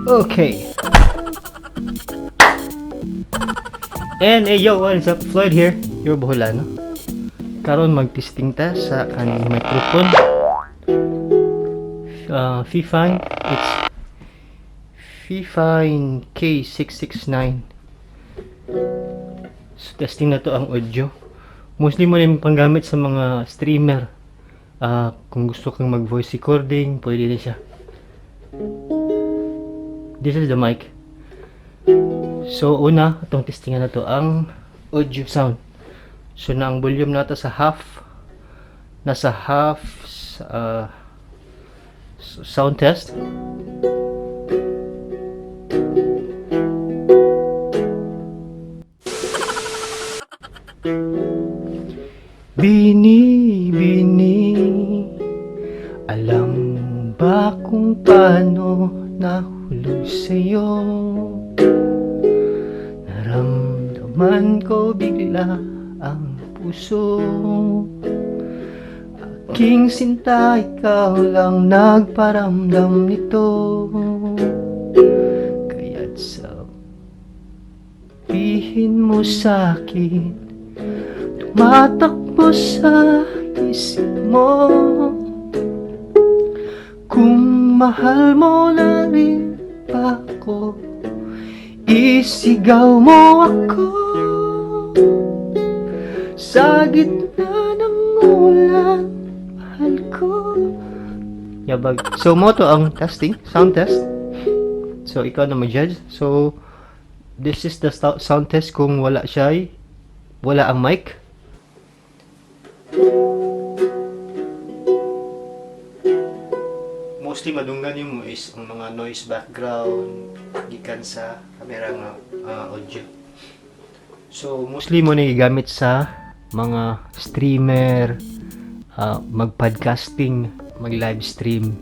Okay. And hey yo, what's up? Floyd here, your Boholano. Karon magtesting ta sa kaning microphone. Fifine, it's Fifine K669. So testing na to ang audio. Mostly mo rin panggamit sa mga streamer. Kung gusto kang mag voice recording, pwede din siya. This is the mic. So una, itong testingan na to ang audio sound. So na ang volume nato sa half, nasa half sound test. Bini, alam ba kung paano nahulog sa'yo? Naramdaman ko bigla ang puso. Aking sinta, ikaw lang nagparamdam nito. Kaya't sabihin mo sa'kin, tumatakbo sa isip mo, kung mahal mo na rin ba ako, isigaw mo ako sa gitna ng ulan, mahal ko. Yabag. So mo to ang testing, sound test. So ikaw na mag-judge. So this is the sound test kung wala ang mic. Mostly madunggan yung is ang mga noise background gikan sa camera nga audio. So mostly mo na gigamit sa mga streamer, mag-podcasting, mag-live stream.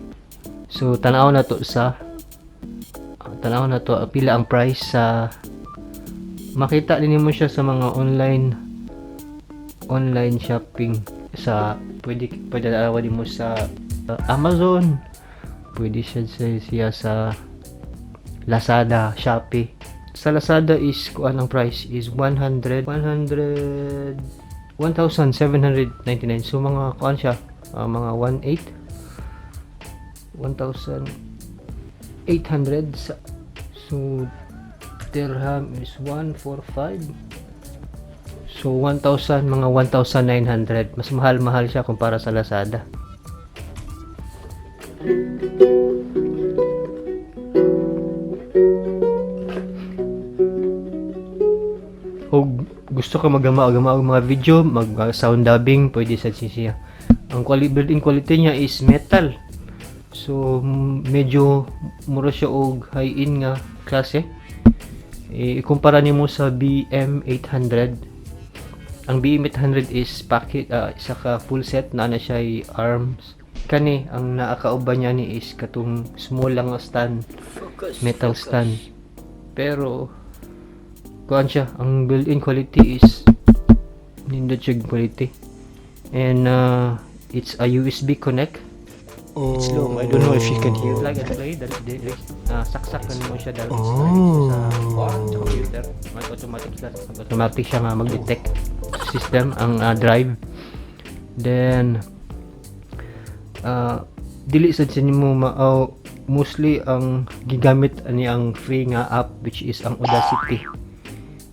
So tanaw na to pila ang price sa makita din mo siya sa mga online shopping sa pwede dalawa din mo sa Amazon, pwede siya sa Lazada, Shopee. Sa Lazada is kuan ang price is 1,799. So mga kuan siya, mga 1,800. So dirham is 145. So 1,000, mga 1,900. Mas mahal siya kumpara sa Lazada. O gusto ka magama mga video, mag sound dubbing, pwede sa siya. Ang built-in quality niya is metal. So medyo mura siya og high-end nga klase. Ikumpara nimo sa BM800. Ang BM800 is packet, isa ka full set na siya arms. Kani ang naakauban niya ni is katong small lang nga stand, metal stand. Pero kuan siya, ang built-in quality is nindot siya quality. And it's a USB connect. It's low. I don't know if you can hear. Plug and play. Saksakan mo siya dahil sa computer. Automatic siya nga mag-detect system ang drive. Then dili sa mo mostly ang gigamit ani ang free nga app which is ang Audacity.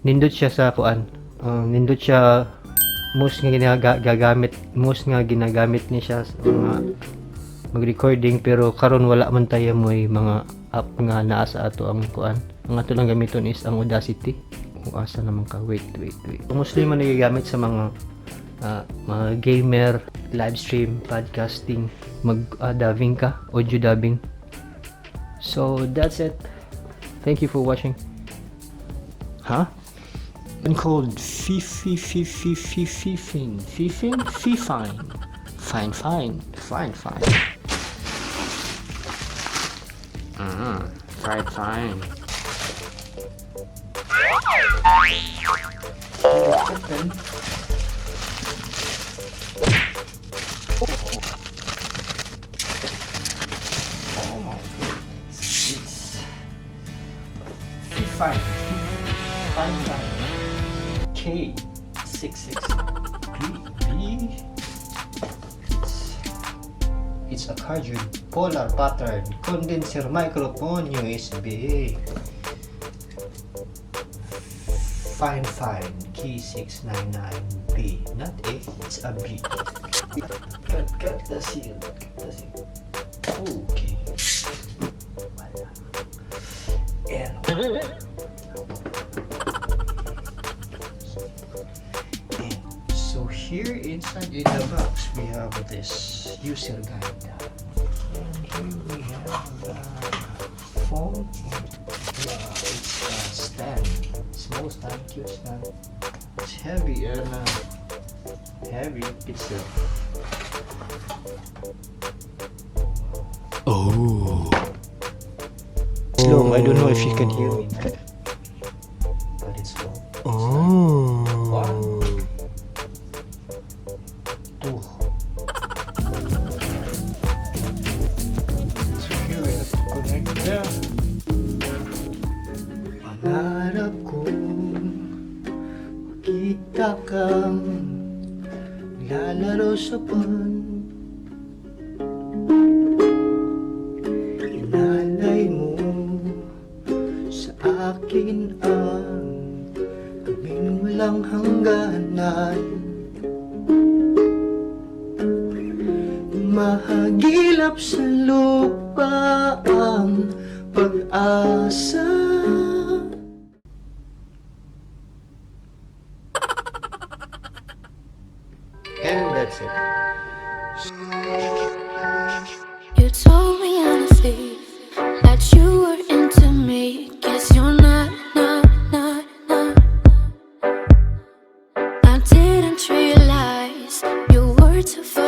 Nindot siya sa kuan. Nindot siya most nga ginagamit ni siya sa mga mag-recording, pero karon wala man tayo mo'y mga app nga naa sa ato ang kuan. Ang ato lang gamiton is ang Audacity. Kung asa naman ka, wait. Mostly man nagagamit sa mga gamer, live stream, podcasting, mag-dubbing ka, audio dubbing. So that's it. Thank you for watching. Been called Fifine. Fine. Fried fine. fine. Fine. K66B. It's a cardioid polar pattern condenser microphone USB. Fine K699B. Not A, it's a B. Cut the seal. Okay. Wala. And so here inside in the box we have this user guide. And here we have the phone. It's a stand. Small stand, cute stand. It's heavy and heavy itself. Oh. Slow. I don't know if you can hear me, but it's slow. Oh. 1, 2. So here we have to connect them. Pangarap kong makita kang lalaro sa pan. Inalay mo sa akin ang kaming walang hangganan. Mahagilap sa lupa ang pag-asa. And that's it. You told me honestly that you were into me. Guess you're not. I didn't realize you were too far.